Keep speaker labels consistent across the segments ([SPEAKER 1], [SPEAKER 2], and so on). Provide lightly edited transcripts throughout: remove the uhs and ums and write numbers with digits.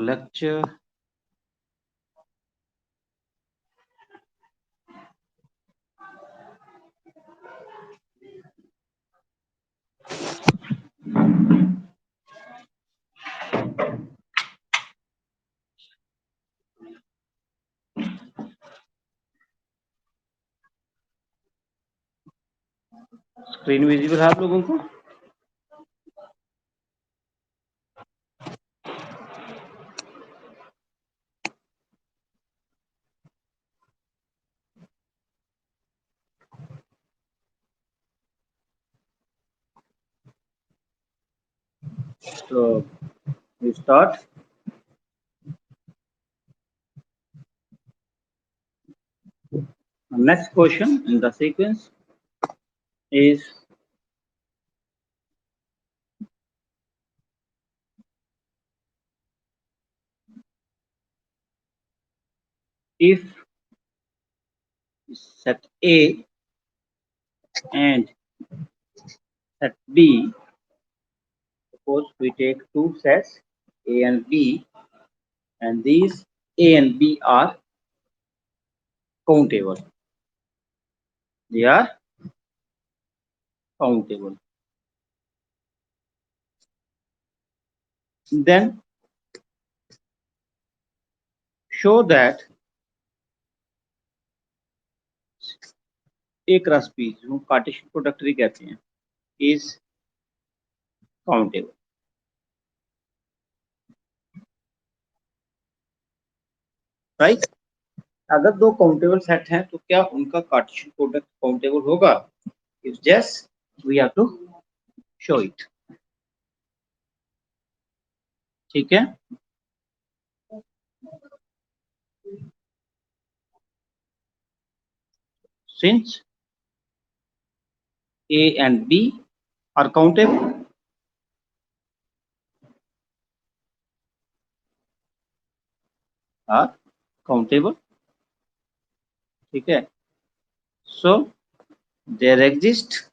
[SPEAKER 1] lecture. Screen visible है आप लोगों को? So we start. The next question in the sequence is if set A and set B, suppose we take two sets A and B, and these A and B are countable. They are countable. Then show that A cross B, जो Cartesian product भी कहते हैं, is countable. Right? अगर दो countable set हैं तो क्या उनका कार्टेशियन प्रोडक्ट काउंटेबल होगा? If yes, we have to show it. ठीक है? Since A and B are countable, ठीक है? So there exist,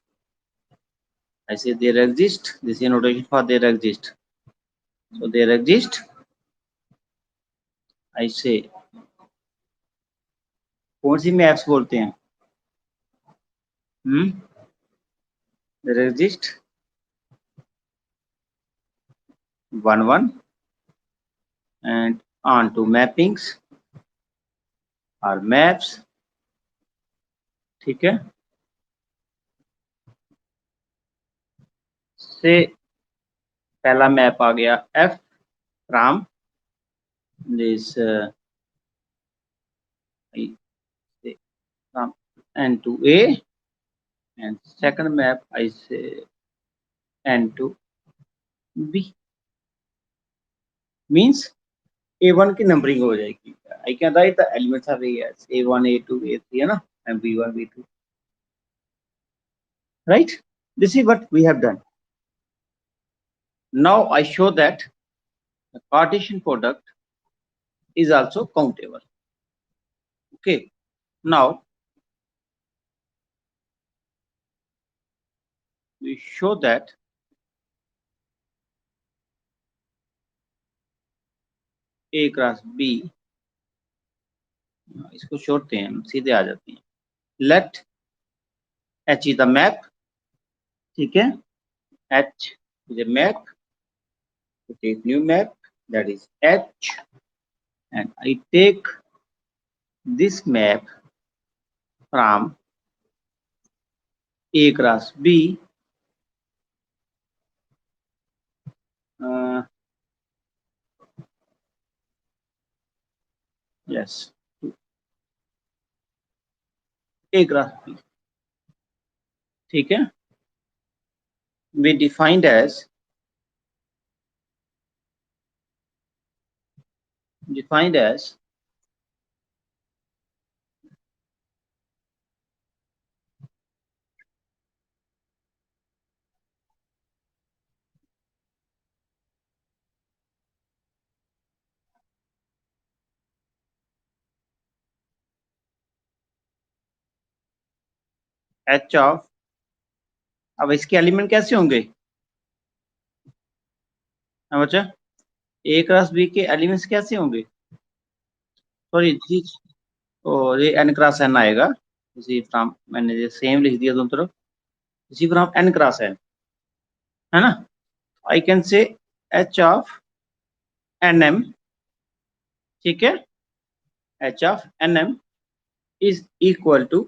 [SPEAKER 1] I say there exist, this is notation for there exist. So there exist, I say, कौन सी maps बोलते हैं? There exist 1 1 and onto mappings or maps. ठीक है? से पहला map आ गया F from this from N to A, and second map I say N to B. Means A1 की numbering हो जाएगी. I can write the elements of A as A1, A2, A3 है ना, and B1, B2. Right? This is what we have done. Now I show that the Cartesian product is also countable. Okay. Now we show that A cross B, इसको छोड़ते हैं, सीधे आ जाते हैं. Let H is the map. ठीक है? H is a map. We take new map, that is H, and I take this map from A cross B. Yes, A cross B. ठीक है? We defined as H of, अब इसके element कैसे होंगे? बच्चा ए cross B के elements कैसे होंगे? सॉरी जी, और ये एन क्रॉस एन आएगा। इसी फ्रॉम मैंने ये सेम लिख दिया दोनों तरफ, इसी फ्रॉम एन क्रॉस एन, है ना। I can say H of N M, ठीक है, H of N M is equal to,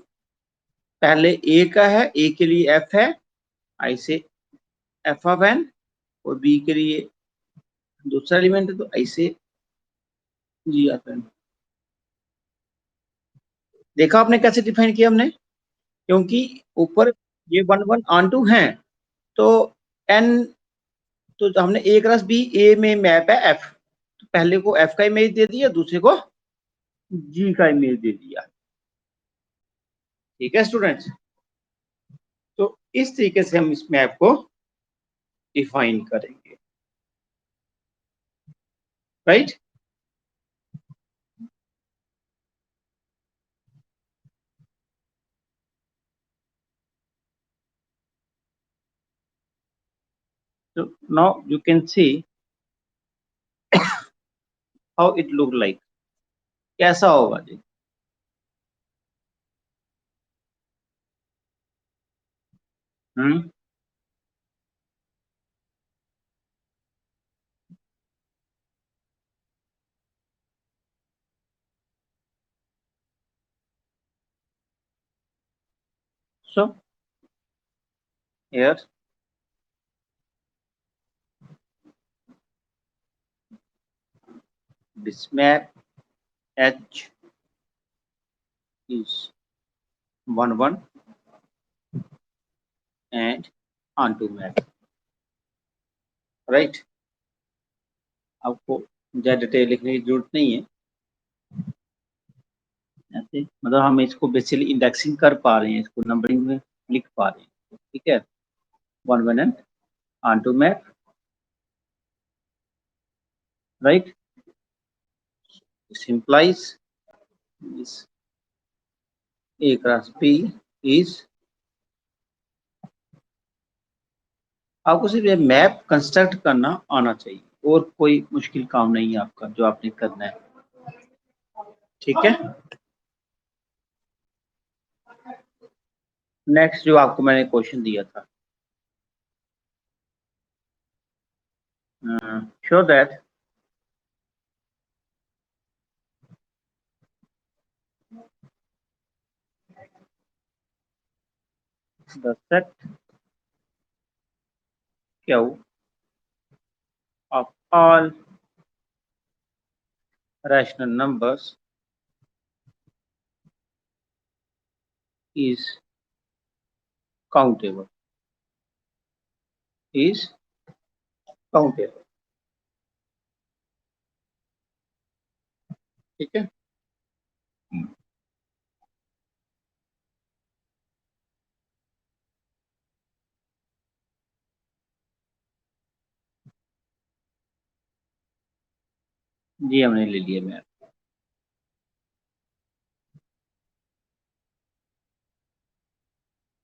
[SPEAKER 1] पहले ए का है, ए के लिए एफ है, आई से एफ ऑफ एन, और बी के लिए दूसरा एलिमेंट है तो आई से जी ऑफ एन। देखा आपने कैसे डिफाइन किया हमने, क्योंकि ऊपर ये वन वन ऑन टू है, तो एन, तो हमने ए क्रॉस बी, ए में मैप है एफ, तो पहले को एफ का इमेज दे दिया, दूसरे को जी का इमेज दे दिया। ठीक है स्टूडेंट्स, तो इस तरीके से हम इस मैप को डिफाइन करेंगे, राइट। तो now you can see how it look like, कैसा होगा जी। Hmm, so here this map H is 1 1 and onto map, right। आपको ज्यादा डिटेल लिखने की जरूरत नहीं है, ऐसे मतलब हम इसको बेसिकली इंडेक्सिंग कर पा रहे हैं, इसको नंबरिंग में लिख पा रहे हैं, ठीक है। 1 1 and onto map, right। This implies is A cross B is, आपको सिर्फ ये मैप कंस्ट्रक्ट करना आना चाहिए, और कोई मुश्किल काम नहीं है आपका जो आपने करना है, ठीक है। नेक्स्ट जो आपको मैंने क्वेश्चन दिया था, show that the set Q of all rational numbers is countable, is countable, ठीक है। जी हमने ले लिया मैप।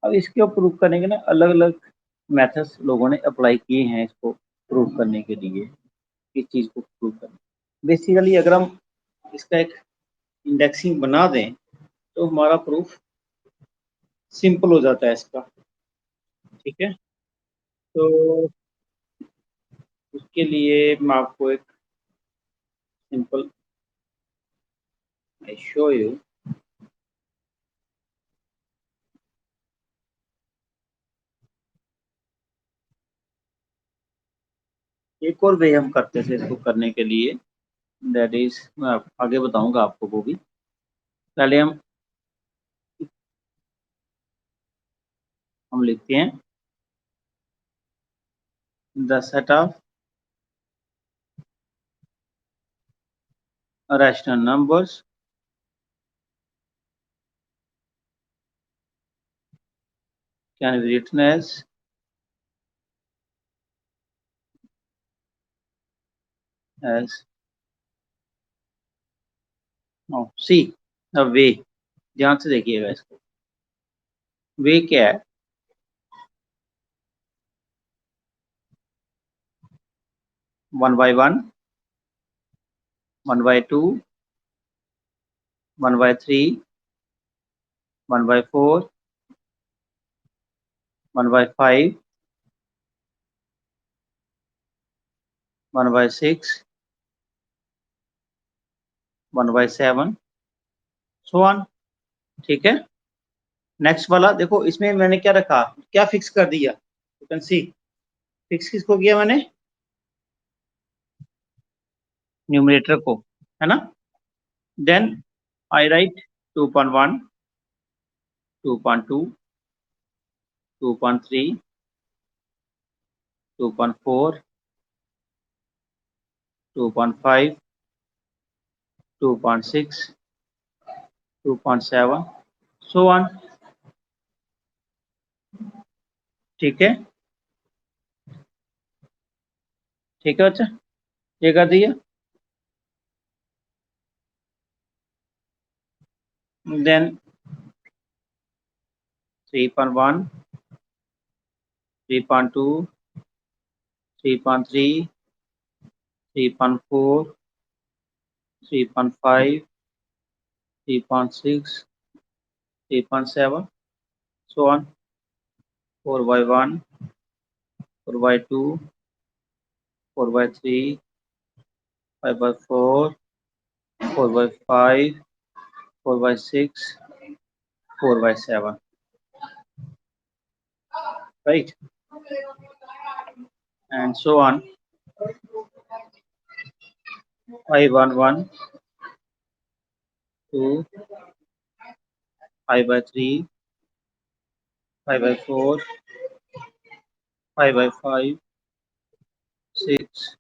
[SPEAKER 1] अब इसको प्रूव करने के ना अलग अलग मेथड्स लोगों ने अप्लाई किए हैं, इसको प्रूव करने के लिए, इस चीज को प्रूव करने। बेसिकली अगर हम इसका एक इंडेक्सिंग बना दें तो हमारा प्रूफ सिंपल हो जाता है इसका, ठीक है। तो उसके लिए मैं आपको एक सिंपल आई शो यू, एक और वे हम करते थे इसको करने के लिए, दैट इज मैं आगे बताऊंगा आपको वो भी। पहले हम लिखते हैं the set of rational numbers can be written as see the way, ध्यान से देखिएगा इसको, वे क्या है, 1 by 1 1/2, 1/3, 1/4, 1/5, 1/6, 1/7, सो ऑन। ठीक है। नेक्स्ट वाला देखो, इसमें मैंने क्या रखा, क्या फिक्स कर दिया, यू कैन सी। फिक्स किसको किया मैंने, न्यूमरेटर को, है ना। Then I write 2.1, 2.2, 2.3, 2.4, 2.5, 2.6, 2.7, so on. ठीक है, ठीक है बच्चा, ये कर दिया। Then 3.1, 3.2, 3.3, 3.4, 3.5, 3.6, 3.7, so on, 4/1, 4/2, 4/3, 5/4, 4/5, 4/6, 4/7, right, and so on. 5/1, 2, 5/3, 5/4, 5/5, 6,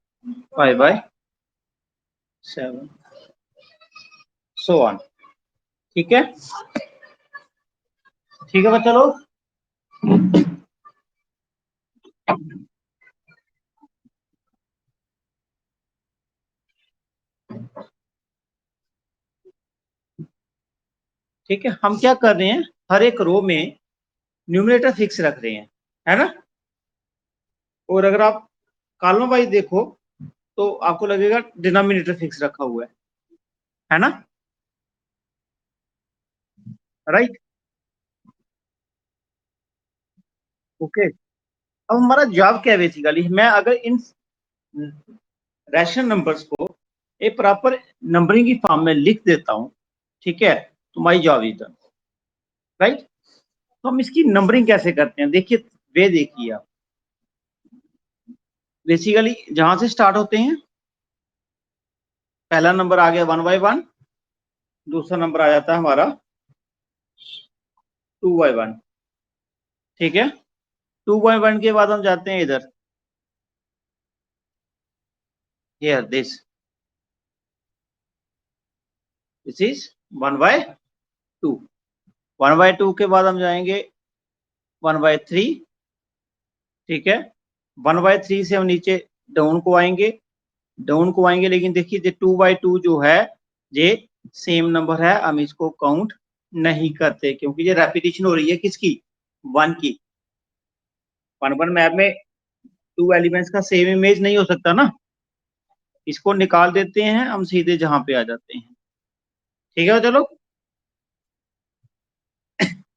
[SPEAKER 1] 5/7, so on. ठीक है, ठीक है बच्चा लोग। ठीक है, हम क्या कर रहे हैं, हर एक रो में न्यूमरेटर फिक्स रख रहे हैं, है ना। और अगर आप कॉलम वाइज देखो तो आपको लगेगा डिनोमिनेटर फिक्स रखा हुआ है ना, राइट। ओके, अब हमारा जॉब क्या है बेसिकली, मैं अगर इन रैशनल नंबर्स को एक प्रॉपर नंबरिंग की फॉर्म में लिख देता हूं, ठीक है, तो my job is done, right. तो हम इसकी नंबरिंग कैसे करते हैं, देखिए, वे देखिए आप। बेसिकली जहां से स्टार्ट होते हैं, पहला नंबर आ गया 1/1, दूसरा नंबर आ जाता है हमारा 2/1, ठीक है। 2/1 के बाद हम जाते हैं इधर, हियर दिस इज 1/2। 1/2 के बाद हम जाएंगे 1/3, ठीक है। 1/3 से हम नीचे डाउन को आएंगे, लेकिन देखिए 2/2 जो है ये सेम नंबर है, हम इसको काउंट नहीं करते क्योंकि ये रेपिटेशन हो रही है किसकी, 1 की। 1/1 मैप में 2 एलिमेंट्स का सेम इमेज नहीं हो सकता ना, इसको निकाल देते हैं हम, सीधे जहां पे आ जाते हैं। ठीक है चलो,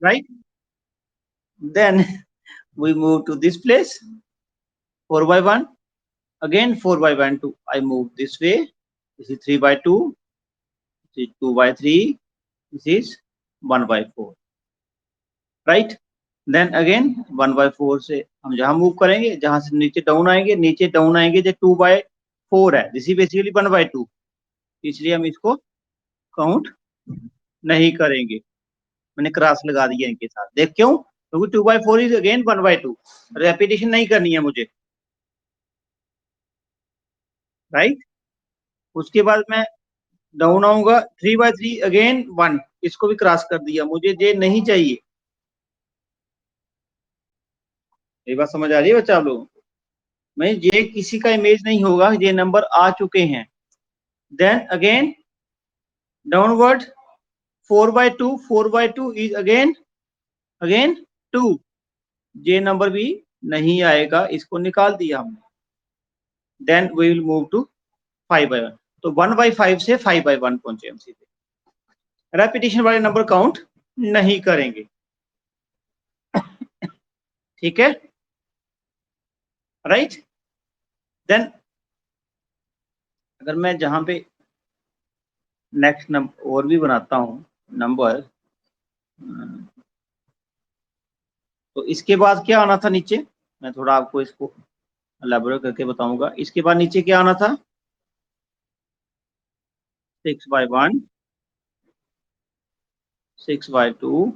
[SPEAKER 1] right. Then we move to this place, 4/1, again 4/1 to I move this way, this is 3/2, this is 2/3, this is 1/4, right। Then again 1/4 से हम जहां मूव करेंगे, जहां से नीचे डाउन आएंगे, जो 2/4 है, दिस इज बेसिकली 1/2, इसलिए हम इसको काउंट नहीं करेंगे। मैंने क्रॉस लगा दिया इनके साथ, देख क्यों, क्योंकि 2/4 इज अगेन 1/2, रेपिटेशन नहीं करनी है मुझे, राइट। उसके बाद मैं डाउन आऊंगा, 3/3 अगेन 1, इसको भी क्रॉस कर दिया, मुझे ये नहीं चाहिए। ये बात समझ आ रही है बच्चा आप लोग, मैं ये किसी का इमेज नहीं होगा, ये नंबर आ चुके हैं। Then again downward 4/2, 4/2 is again 2, ये नंबर भी नहीं आएगा, इसको निकाल दिया हमने। Then we will move to 5/1। तो 1/5 से 5/1 पहुंचे हम सीधे। रेपिटेशन वाले नंबर काउंट नहीं करेंगे, ठीक है, राइट। देन अगर मैं जहां पे नेक्स्ट नंबर और भी बनाता हूं नंबर, तो इसके बाद क्या आना था नीचे, मैं थोड़ा आपको इसको एलैबोरेट करके बताऊंगा। इसके बाद नीचे क्या आना था, 6/1, 6/2,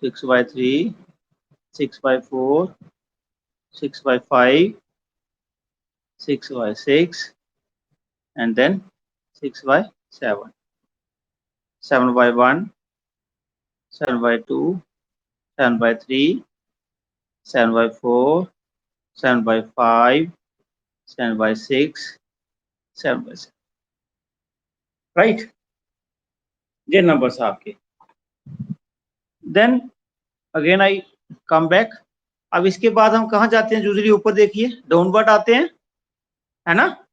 [SPEAKER 1] 6/3, 6/4, 6/5, 6/6, and then 6/7, 7/1, 7/2, 7/3, 7/4, 7/5, 7/6, 7/7, राइट। ये नंबर्स आपके। Then again I come back. अब इसके बाद हम कहाँ जाते हैं, यूजुअली ऊपर देखिए डाउनवर्ड आते हैं, है ना,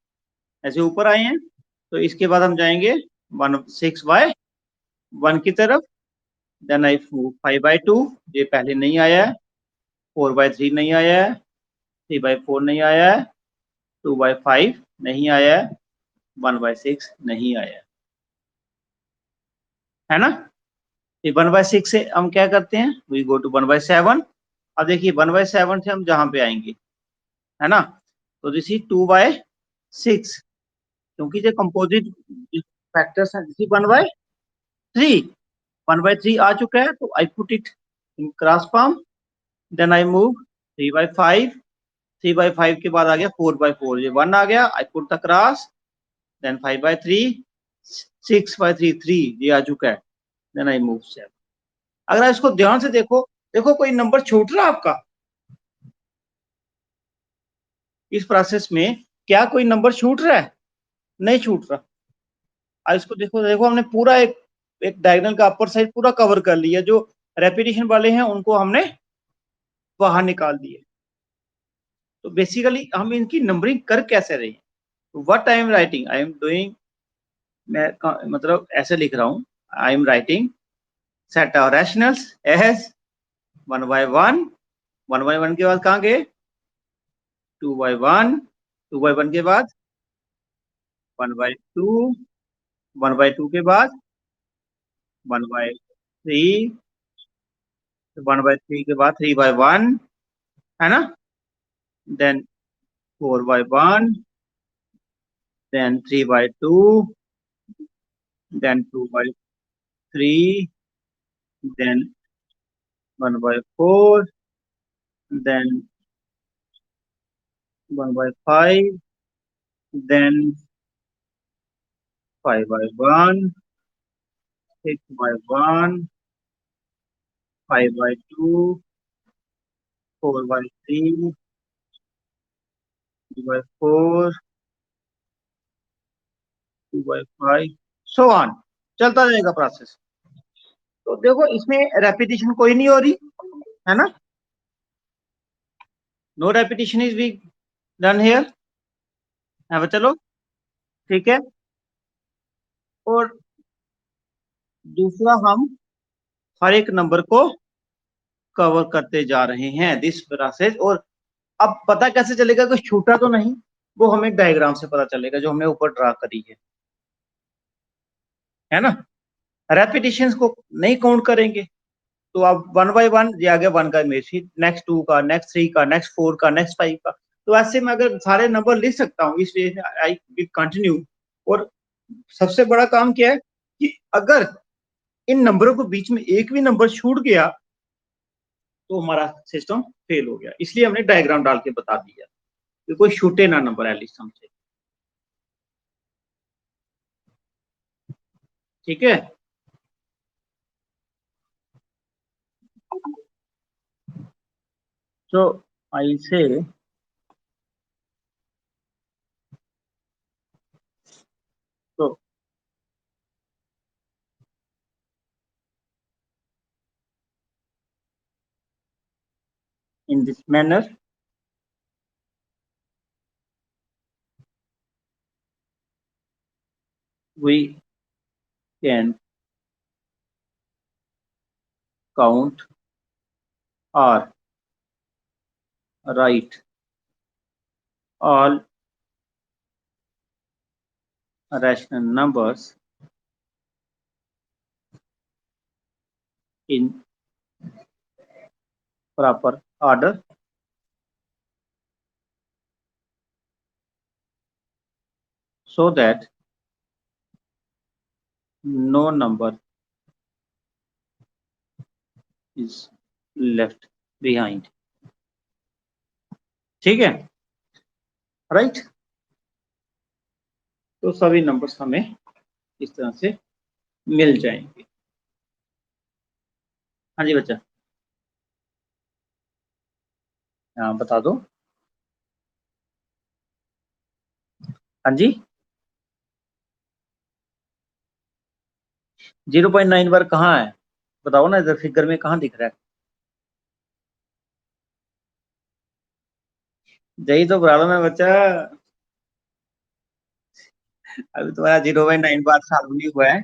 [SPEAKER 1] ऐसे ऊपर आए हैं। तो इसके बाद हम जाएंगे 6/1 की तरफ। देन आई 5/2, ये पहले नहीं आया है। 4/3 नहीं आया है, 3/4 नहीं आया है, 2/5 नहीं आया है, 1/6 नहीं आया है ना। ये 1/6 से हम क्या करते हैं, वी गो टू 1/7। अब देखिए 1/7 से हम जहां पे आएंगे, है ना, तो दिस इज 2/6, क्योंकि जो कंपोजिट फैक्टर्स हैं, दिस इज 1/3। 1/3 आ चुका है, तो I put it in cross form. Then I move 3/5। 3/5 के बाद आ गया 4/4, ये 1 आ गया, I put the cross. Then 5/3, 6/3, 3 ये आ चुका है। Then I move 7। अगर आप इसको ध्यान से देखो, देखो कोई नंबर छूट रहा है आपका इस प्रोसेस में, क्या कोई नंबर छूट रहा है, नहीं छूट रहा। अब इसको देखो, देखो हमने पूरा एक डायगोनल का अपर साइड पूरा कवर कर लिया, जो रेपिटेशन वाले हैं उनको हमने बाहर निकाल दिए। तो बेसिकली हम इनकी नंबरिंग कर कैसे रहे हैं, what I am writing, I am doing, मैं मतलब ऐसे लिख रहा हूँ, I am writing set of rationals as 1/1। 1/1 के बाद कहाँ गए, 2/1, 2/1 के बाद 1/2, 1/2 के बाद 1/3, 1/3 के बाद 3/1, है ना, then 4/1, then 3/2, then 2/3, then 1/4, then 1/5, then 5/1, 6/1, 5/2, 4/3, 2/4, 2/5, so on, चलता रहेगा प्रोसेस। तो देखो इसमें रेपिटेशन कोई नहीं हो रही, है ना, no repetition is be done here, है, चलो ठीक है। और दूसरा, हम हर एक नंबर को कवर करते जा रहे हैं दिस प्रोसेस। और अब पता कैसे चलेगा कि छूटा तो नहीं, वो हमें डायग्राम से पता चलेगा जो हमने ऊपर ड्रा करी है ना। रेपिटेशंस को नहीं काउंट करेंगे, तो अब 1/1 ये आ गया 1 का इमेज, फिर नेक्स्ट 2 का, नेक्स्ट 3 का, नेक्स्ट 4 का, नेक्स्ट 5 का। तो ऐसे में अगर सारे नंबर लिख सकता हूँ, इसलिए आई विल कंटिन्यू। और सबसे बड़ा काम क्या है कि अगर इन नंबरों के बीच में एक भी नंबर छूट गया तो हमारा सिस्टम फेल हो गया, इसलिए हमने डायग्राम डाल के बता दिया कि कोई छूटे ना नंबर एटलीस्ट हमसे, ठीक है। So I say, so in this manner we can count or write all rational numbers in proper order so that no number is left behind. ठीक है, राइट। तो सभी नंबर्स हमें इस तरह से मिल जाएंगे। हाँ जी बच्चा, हाँ बता दो। हाँ जी, 0.9 बार कहाँ है बताओ ना, इधर फिगर में कहाँ दिख रहा है? यही तो प्रॉब्लम है बच्चा, अभी तुम्हारा 0.9 बार सॉल्व नहीं हुआ है।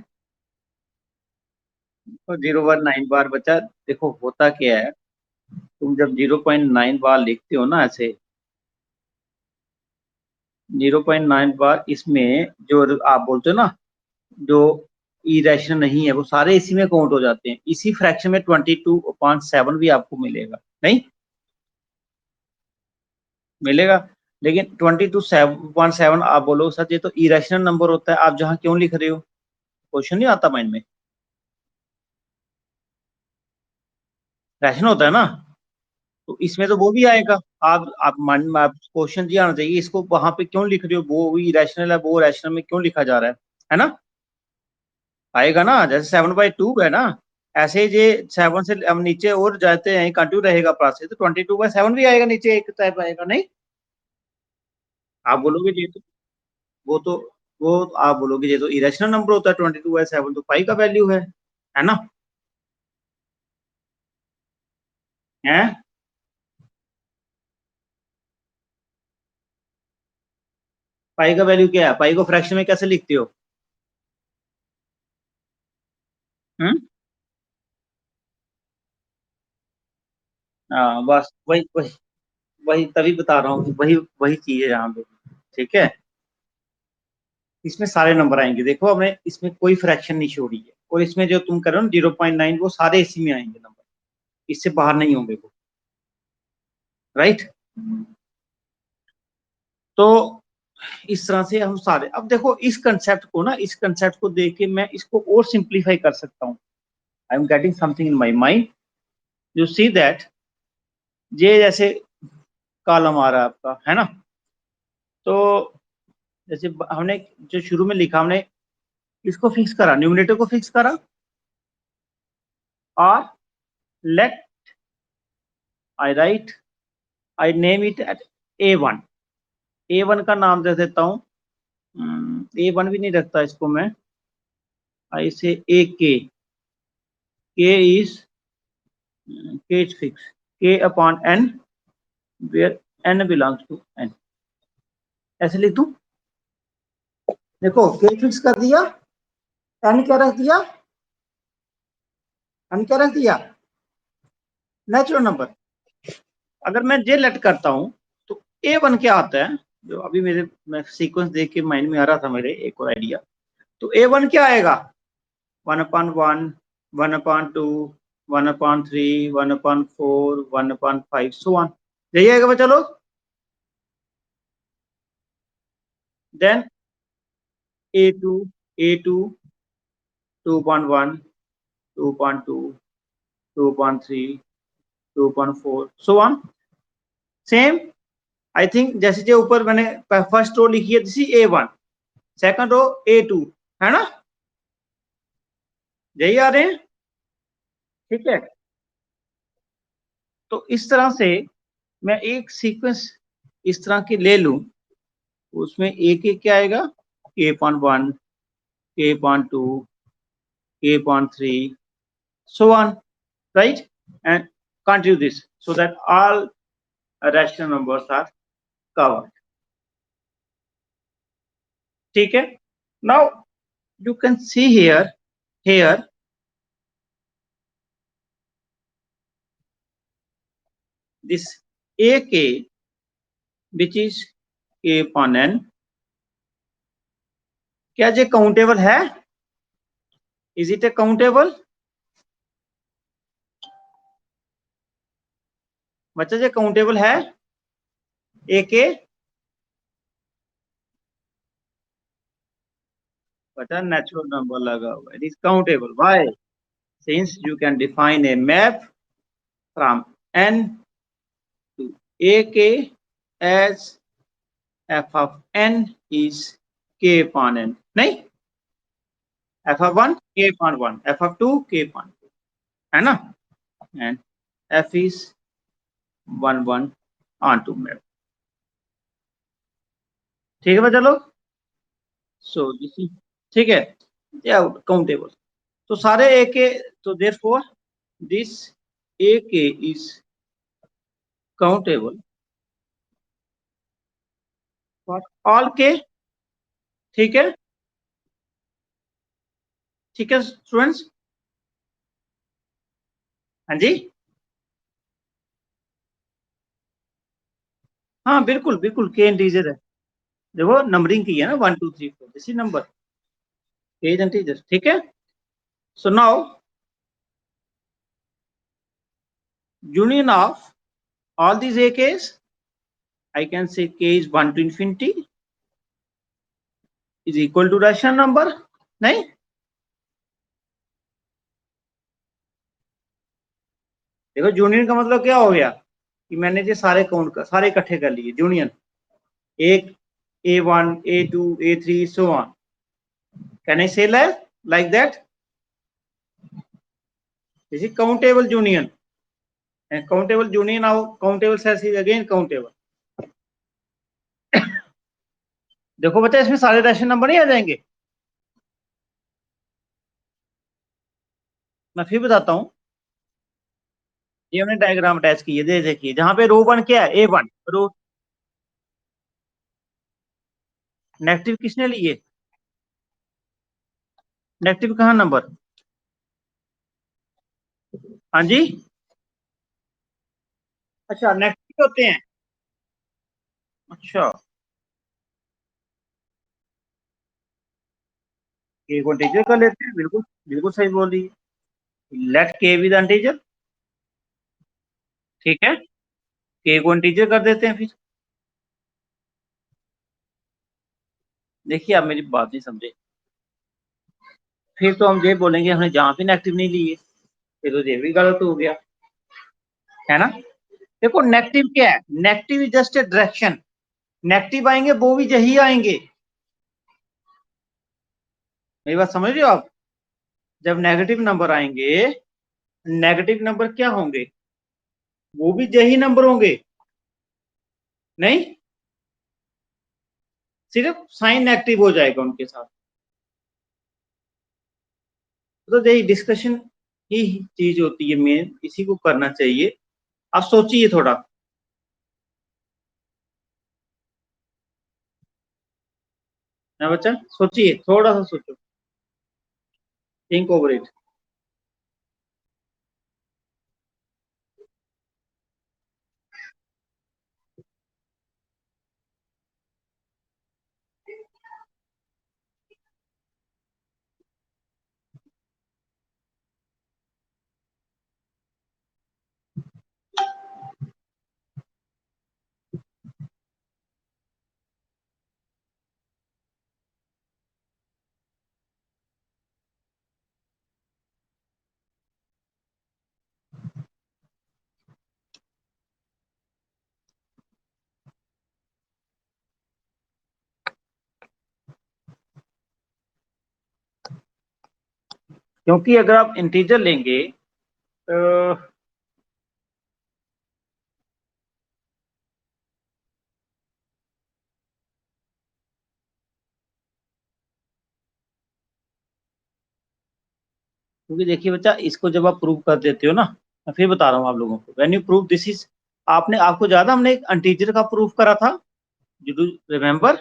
[SPEAKER 1] तो 0.9 बार बच्चा देखो होता क्या है, तुम जब 0.9 बार लिखते हो ना ऐसे 0.9 बार, इसमें जो आप बोलते हो ना जो इरेशनल नहीं है वो सारे इसी में काउंट हो जाते हैं। इसी फ्रैक्शन में 22.7 भी आपको मिलेगा, नहीं मिलेगा? लेकिन 22.7 आप बोलो सर ये तो इरेशनल नंबर होता है, आप जहाँ क्यों लिख रहे हो? क्वेश्चन नहीं आता माइंड में? रैशनल होता है ना, तो इसमें तो वो भी आएगा। आप मान आप क्वेश्चन जी आना चाहिए इसको वहां पे क्यों लिख रहे हो, वो भी रैशनल है, वो रैशनल में क्यों लिखा जा रहा है ना? आएगा ना, जैसे 7/2 है ना, ऐसे ही ये 7 से हम नीचे और जाते हैं कंटिन्यू रहेगा प्रोसेस, तो 22/7 भी आएगा नीचे एक टाइप आएगा, नहीं? आप बोलोगे ये तो तो वो आप बोलोगे ये तो इरेशनल नंबर होता है 22/7, तो पाई का वैल्यू है ना? है पाई का वैल्यू क्या है? पाई को फ्रैक्शन में कैसे लिखते हो? हम्म, हाँ बस वही वही वही तभी बता रहा हूँ, वही वही चीज है यहाँ पे। ठीक है, इसमें सारे नंबर आएंगे, देखो हमने इसमें कोई फ्रैक्शन नहीं छोड़ी है, और इसमें जो तुम कर रहे हो 0.9 वो सारे इसी में आएंगे नंबर, इससे बाहर नहीं होंगे वो, राइट? तो इस तरह से हम सारे, अब देखो इस कंसेप्ट को ना, इस कंसेप्ट को देख के मैं इसको और सिंप्लीफाई कर सकता हूँ। I am getting something in my mind, you see that ये जैसे कॉलम आ रहा है आपका, है ना? तो जैसे हमने जो शुरू में लिखा, हमने इसको फिक्स करा, न्यूमरेटर को फिक्स करा, और let I write, I name it at A1। A1 का नाम दे देता हूँ, A1 भी नहीं रखता इसको मैं, आई say AK, K is K is fix, K/N where N belongs to N, ऐसे लिख दूं? देखो K फिक्स कर दिया, N क्या रख दिया? N क्या रख दिया? Natural number. अगर मैं जे लेट करता हूँ तो A1 क्या आता है, जो अभी मेरे मैं सीक्वेंस देख के माइंड में आ रहा था मेरे एक और आइडिया, तो A1 क्या आएगा? 1/1, 1/2, 1/3, 1/4, 1/5, सो ऑन, यही आएगा बच्चा लोग। Then A2, A2, 2.1, 2.2, 2.3, 2.4, so on. Same I think जैसे जो ऊपर मैंने फर्स्ट रो लिखी है, this is A1, second row A2, है ना? यही आ रहे हैं, ठीक है? तो इस तरह से मैं एक सीक्वेंस इस तरह की ले लूं, उसमें एक एक क्या आएगा, K.1, K.2, K.3, so on, right? And continue this so that all rational numbers are covered. ठीक है? Now you can see here this ak which is k upon n, क्या ये काउंटेबल है? Is it A countable? बच्चा ये countable है AK? बच्चा natural number लगा हुआ, it is countable. Why? Since you can define a map from n to AK as f of n is k upon n, नहीं, f of 1 k upon 1, f of 2 k upon 2, है ना, and f is 1 1 onto map। ठीक है बच्चा लोग? सो ठीक है, countable. तो सारे ए के, तो देयरफॉर दिस ए के इज काउंटेबल फॉर ऑल के। ठीक है, ठीक है स्टूडेंट्स? हाँ जी, हाँ बिल्कुल बिल्कुल, के इंटीजर है। देखो नंबरिंग की है ना, 1 2 3 4, इसी नंबर के इज इंटीजर। ठीक है, so now union of all these AKs, I can say k is 1 to infinity is equal to rational number, नहीं? देखो यूनियन का मतलब क्या हो गया कि मैंने ये सारे काउंट कर, सारे इकट्ठे कर लिए, यूनियन एक A1 A2 A3 so on। Can I say like that? This is countable union, and countable union of countable sets is again countable। देखो बच्चा, इसमें सारे रैशनल नंबर नहीं आ जाएंगे? मैं फिर बताता हूँ, ये हमने डायग्राम अटैच की है, देखिए जहां पे रो 1 क्या है, A1 रो, नेगेटिव किसने लिए? नेगेटिव कहाँ नंबर? हाँ जी, अच्छा नेगेटिव होते हैं, अच्छा के को इंटीजर कर लेते हैं, बिल्कुल बिल्कुल सही बोल रही है, लेट के विद इंटीजर। ठीक है, के को इंटीजर कर देते हैं। फिर देखिए आप मेरी बात नहीं समझे, फिर तो हम ये बोलेंगे हमने जहां भी नेगेटिव नहीं लिए, फिर तो ये भी गलत हो गया, है ना? देखो नेगेटिव क्या है, negative is just a direction, negative आएंगे वो भी यही आएंगे, मेरी बात समझ रहे हो आप? जब नेगेटिव नंबर आएंगे, नेगेटिव नंबर क्या होंगे, वो भी यही नंबर होंगे, नहीं, सिर्फ साइन नेगेटिव हो जाएगा उनके साथ। तो यही डिस्कशन ही चीज होती है मेन, इसी को करना चाहिए। आप सोचिए थोड़ा, ना बच्चा, सोचिए थोड़ा सा, सोचो, थिंक ओवर इट। क्योंकि अगर आप इंटीजर लेंगे, क्योंकि देखिए बच्चा, इसको जब आप प्रूव कर देते हो ना, मैं फिर बता रहा हूँ आप लोगों को, when you prove this is, आपने, आपको ज्यादा, हमने एक इंटीजर का प्रूफ करा था, यू डू रिमेम्बर?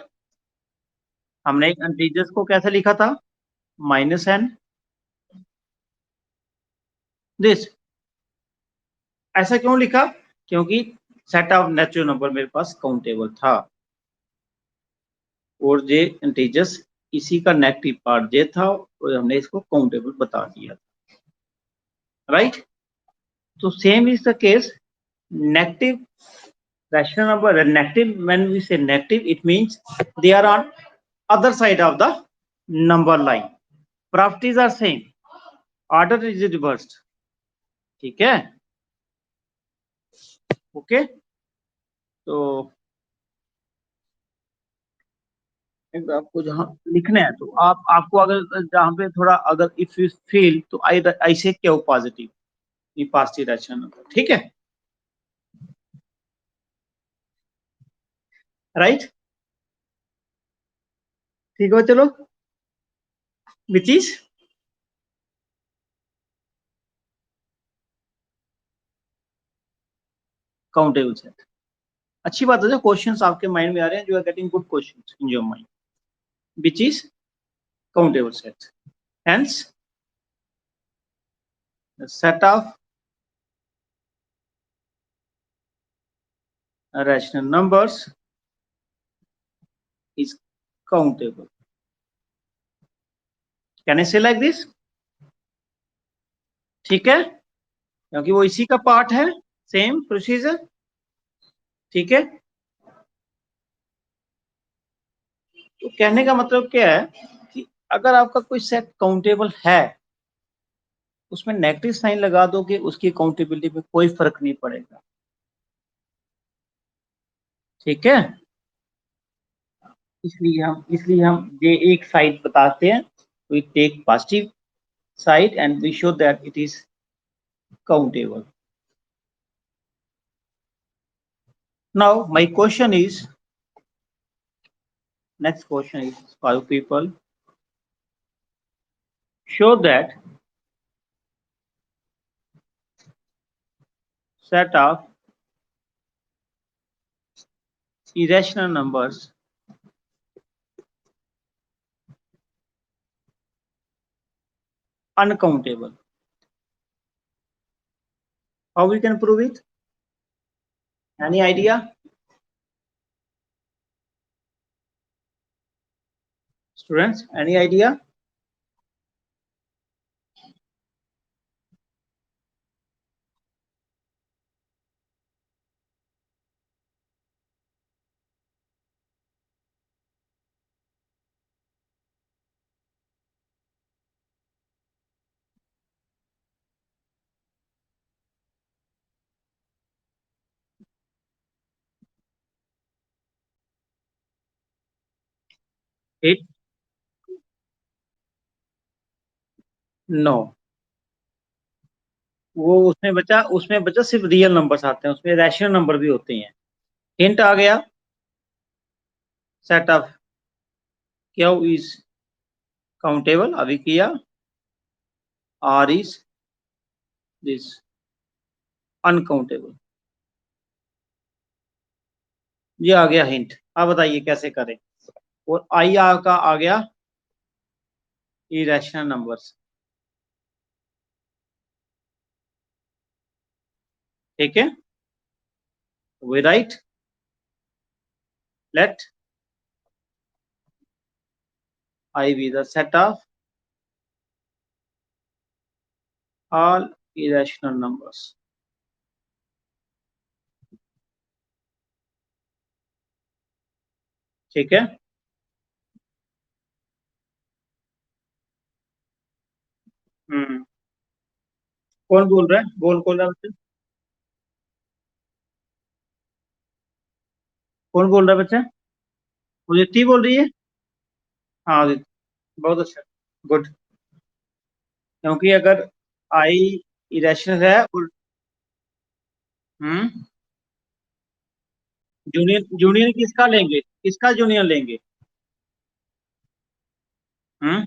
[SPEAKER 1] हमने एक इंटीजर्स को कैसे लिखा था, माइनस एन दिस। ऐसा क्यों लिखा? क्योंकि सेट ऑफ नेचुरल नंबर मेरे पास काउंटेबल था और जे इंटीजर्स इसी का नेगेटिव पार्ट जे था और हमने इसको काउंटेबल बता दिया, राइट? तो same is the case negative rational number. Negative, when we say negative, it means they are on other side of the number line. Properties are same, order is reversed. ठीक है, okay. तो आपको जहां लिखना है तो आपको अगर जहां पे थोड़ा अगर इफ यू फील तो आई से क्या पॉजिटिव, ये पॉजिटिव रैशनल नंबर, ठीक है, राइट? ठीक है, चलो विच इज काउंटेबल सेट। अच्छी बात है, क्वेश्चंस आपके माइंड में आ रहे हैं, you are getting good questions in your mind, which is countable set. Hence, the set of rational numbers is countable. Can I say like this? ठीक है, क्योंकि वो इसी का पार्ट है, सेम प्रोसीजर, ठीक है। तो कहने का मतलब क्या है कि अगर आपका कोई सेट काउंटेबल है, उसमें नेगेटिव साइन लगा दोगे, उसकी काउंटेबिलिटी में कोई फर्क नहीं पड़ेगा, ठीक है। इसलिए हम ये एक साइड बताते हैं, we take positive side and we show that it is countable. Now my question is, next question is, 5 people show that set of irrational numbers uncountable. How we can prove it? Any idea? Students, any idea? It? No. वो उसमें बचा सिर्फ real numbers आते हैं, उसमें rational number भी होते हैं। हिंट आ गया, set of Q is countable, अभी किया, आर इज दिस अनकाउंटेबल, ये आ गया हिंट। अब बताइए कैसे करें। और आई आर का आ गया इरेशनल नंबर्स, ठीक है। We write, let I be the set of all irrational numbers, ठीक है। हम्म, कौन बोल रहा है, कौन रहा है बच्चा, कौन बोल रहा है बच्चा? उदिति बोल रही है? हाँ उदिति, बहुत अच्छा, गुड। क्योंकि अगर आई इरेशनल है और जूनियर जूनियर किसका लेंगे, किसका जूनियर लेंगे? हम्म,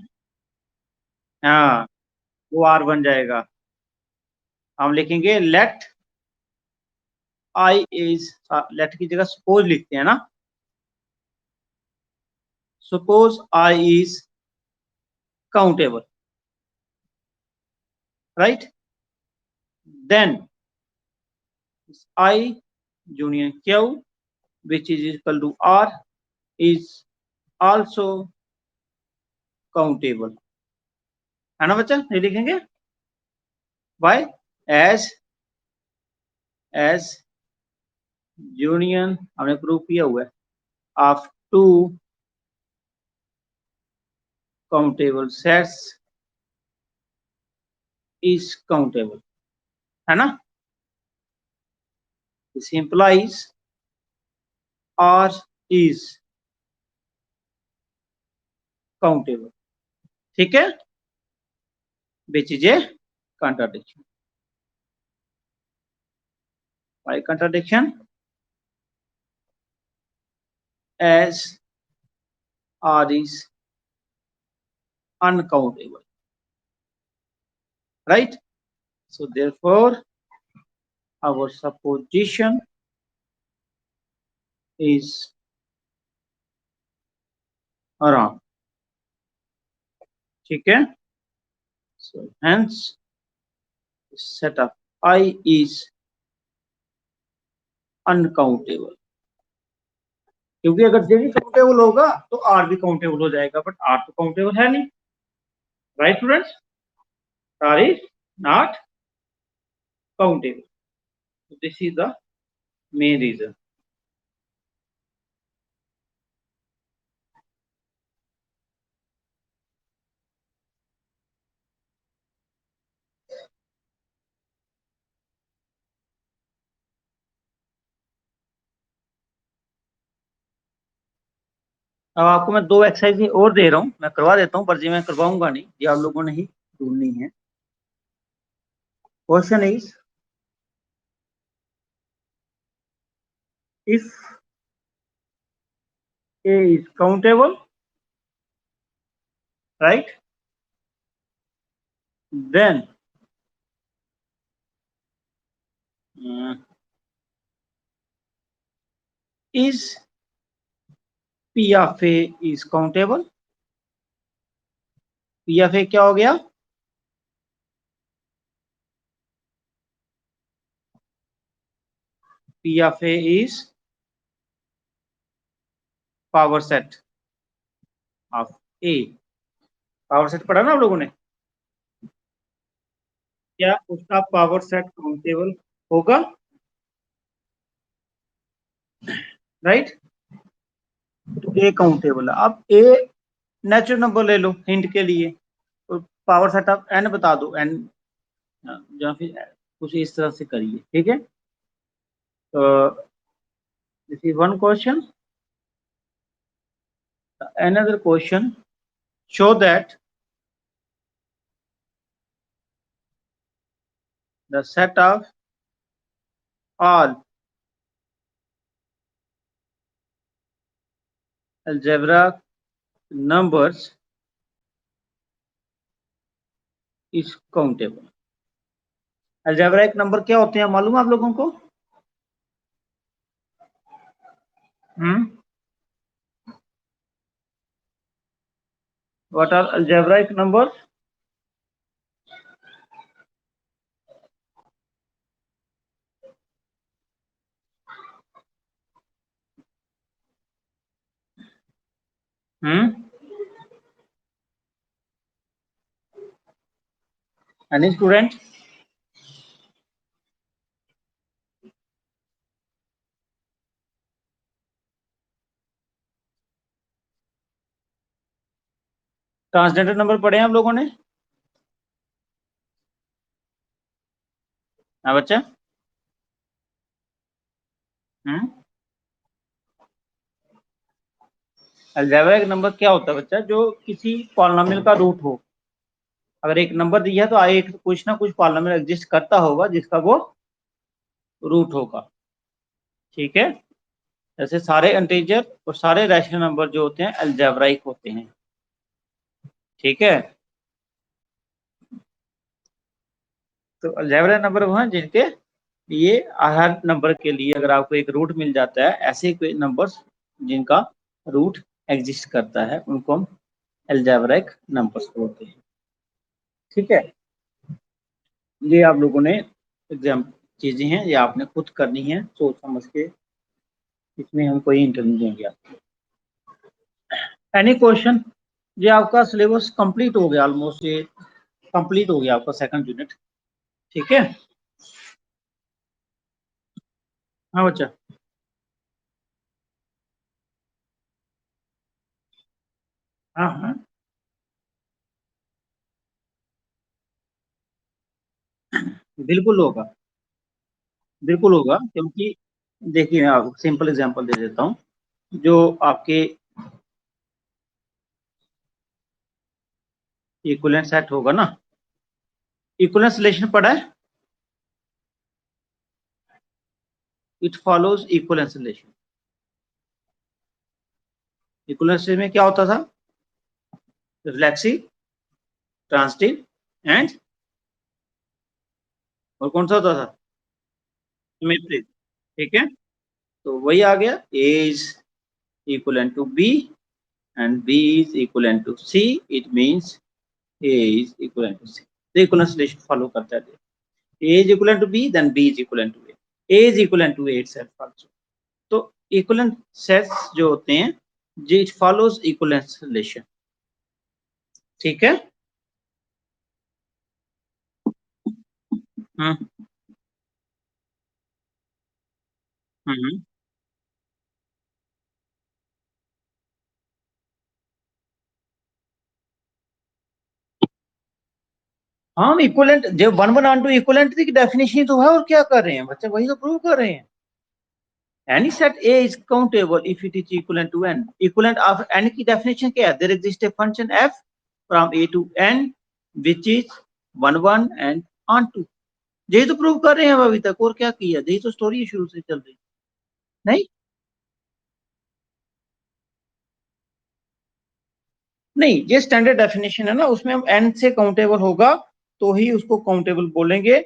[SPEAKER 1] हाँ, वो आर बन जाएगा। हम लिखेंगे लेट आई इज, लेट की जगह सपोज लिखते हैं ना, suppose I is countable, right? Then I union Q, which is equal to R, is also countable, है ना बच्चा? ये लिखेंगे why, as union हमने प्रूव किया हुआ है of two countable sets is countable, है ना? This implies R is countable, ठीक है? Which is a contradiction. Why contradiction? As R is uncountable, right? So therefore our supposition is wrong, ठीक है? So hence set of I is uncountable, क्योंकि अगर Z countable होगा तो R भी countable हो जाएगा, बट R तो काउंटेबल है नहीं, right students? R is not countable. So this is the main reason. अब आपको मैं 2 एक्सरसाइज और दे रहा हूँ, मैं करवा देता हूँ, पर जी मैं करवाऊंगा नहीं, ये आप लोगों ने ही ढूंढनी है. Question is if A is countable, right, then is P of A is countable. P of A क्या हो गया? P of A is power set of A. Power set पढ़ा ना आप लोगों ने? क्या उसका पावर सेट काउंटेबल होगा? राइट, तो ए काउंटेबल है. अब ए नेचुरल नंबर ले लो हिंट के लिए, तो पावर सेट ऑफ एन बता दो, एन या फिर कुछ इस तरह से करिए, ठीक है? तो this is one question. Another question, show that the set of all algebraic numbers is countable. algebraic number क्या होते हैं मालूम है आप लोगों को? What are algebraic numbers? Any student? Transgender number पढ़े हैं आप लोगों ने? हाँ बच्चा. अलजेब्रिक नंबर क्या होता है बच्चा? जो किसी पॉलिनोमियल का रूट हो. अगर एक नंबर दिया है तो एक कुछ ना कुछ पॉलिनोमियल एग्जिस्ट करता होगा जिसका वो रूट होगा, ठीक है? जैसे सारे इंटीजर और सारे रैशनल नंबर जो होते हैं अलजेब्राइक होते हैं, ठीक है? तो अलजेब्रिक नंबर वो हैं जिनके ये हर नंबर के लिए अगर आपको एक रूट मिल जाता है, ऐसे कोई नंबर्स जिनका रूट एग्जिस्ट करता है उनको हम अलजेब्रिक नंबर्स बोलते हैं। ठीक है, ये आप लोगों ने एग्जाम चीजें हैं, ये आपने खुद करनी है सोच समझ के, इसमें हम कोई इंटर नहीं देंगे आपको। Any question? ये आपका सिलेबस कंप्लीट हो गया ऑलमोस्ट, ये कंप्लीट हो गया आपका सेकंड यूनिट। ठीक है, हाँ बच्चा। हाँ हाँ, बिल्कुल होगा, बिल्कुल होगा, क्योंकि देखिए मैं आपको सिंपल एग्जांपल दे देता हूँ। जो आपके इक्विवेलेंट सेट होगा ना, इक्विवेलेंस रिलेशन पढ़ा है, it follows equivalence relation. Equivalence में क्या होता था? रिफ्लेक्सिव, ट्रांजिटिव एंड, और कौन सा होता था? सिमेट्रिक। ठीक है, तो वही आ गया, A is equivalent to B and B is equivalent to C, it means A is equivalent to C. तो equivalence relation follow करता है। A is equivalent to B, then B is equivalent to A. A is equivalent to A itself also. तो equivalent sets जो होते हैं, it follows equivalence relation। ठीक है, हम्म हम्म। हाँ, इक्विवेलेंट जब 1 1 2 इक्विवेलेंट की डेफिनेशन तो है, और क्या कर रहे हैं बच्चे, वही तो प्रूव कर रहे हैं। Any set A is countable if it is equivalent to n. Equivalent of n की definition क्या है? There exists a function f from a to n which is 1 1 and on 2। यही तो प्रूव कर रहे हैं अभी तक, और क्या किया? यही तो स्टोरी शुरू से चल रही। नहीं नहीं, ये स्टैंडर्ड डेफिनेशन है ना, उसमें हम n से काउंटेबल होगा तो ही उसको काउंटेबल बोलेंगे।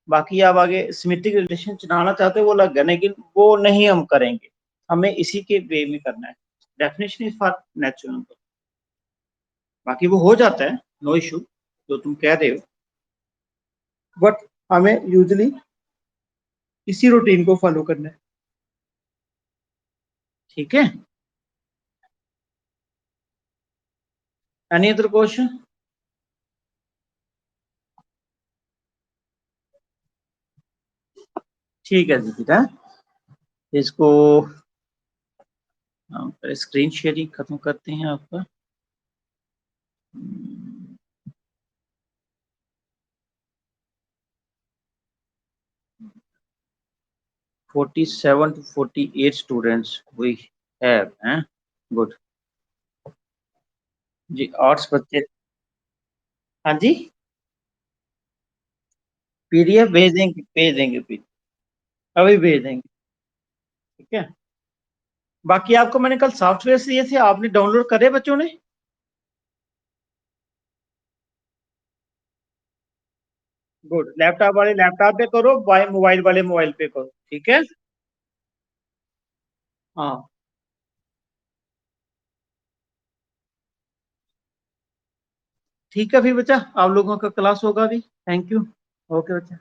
[SPEAKER 1] बाकी आप आगे सिमेट्रिक रिलेशन चलाना चाहते हो वो अलग है, लेकिन वो नहीं हम करेंगे, हमें इसी के वे में करना है। Definition is for natural number, बाकी वो हो जाता है, नो इशू जो तुम कह रहे हो, बट हमें यूजली इसी रूटीन को फॉलो करना है। ठीक है, एनी अदर क्वेश्चन? ठीक है जी, ठीक है, इसको हम स्क्रीन शेयरिंग खत्म करते हैं आपका। 47 to 48 students we have हैं, गुड जी। आर्ट्स बच्चे, हाँ जी, पीडीएफ भेज देंगे, भेज देंगे पीडीएफ, अभी भेज देंगे। ठीक है, बाकी आपको मैंने कल सॉफ्टवेयर दिए थे, आपने डाउनलोड करे बच्चों ने? गुड, लैपटॉप वाले लैपटॉप पे करो, मोबाइल वाले मोबाइल पे करो। ठीक है, हाँ ठीक है, फिर बच्चा आप लोगों का क्लास होगा अभी। थैंक यू, ओके बच्चा।